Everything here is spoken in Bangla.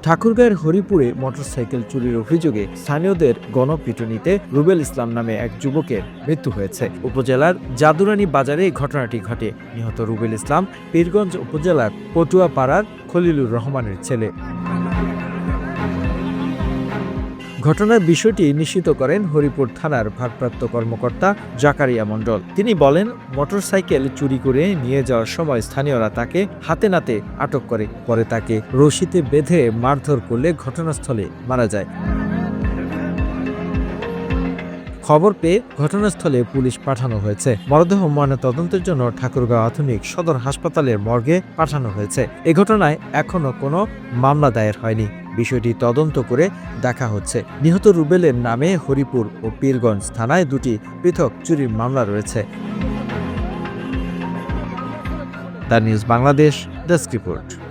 ঠাকুরগাঁয়ের হরিপুরে মোটরসাইকেল চুরির অভিযোগে স্থানীয়দের গণপিটুনিতে রুবেল ইসলাম নামে এক যুবকের মৃত্যু হয়েছে। উপজেলার জাদুরানী বাজারে এই ঘটনাটি ঘটে। নিহত রুবেল ইসলাম পীরগঞ্জ উপজেলার পটুয়াপাড়ার খলিলুর রহমানের ছেলে। ঘটনার বিষয়টি নিশ্চিত করেন হরিপুর থানার ভারপ্রাপ্ত কর্মকর্তা জাকারিয়া মণ্ডল। তিনি বলেন, মোটরসাইকেল চুরি করে নিয়ে যাওয়ার সময় স্থানীয়রা তাকে হাতে নাতে আটক করে। পরে তাকে রশিতে বেঁধে মারধর করলে ঘটনাস্থলে মারা যায়। খবর পেয়ে ঘটনাস্থলে পুলিশ পাঠানো হয়েছে। মরদেহ ময়নাতদন্তের জন্য ঠাকুরগাঁও আধুনিক সদর হাসপাতালের মর্গে পাঠানো হয়েছে। এ ঘটনায় এখনো কোনো মামলা দায়ের হয়নি। বিষয়টি তদন্ত করে দেখা হচ্ছে। নিহত রুবেলের নামে হরিপুর ও পীরগঞ্জ থানায় দুটি পৃথক চুরির মামলা রয়েছে। The news Bangladesh desk report.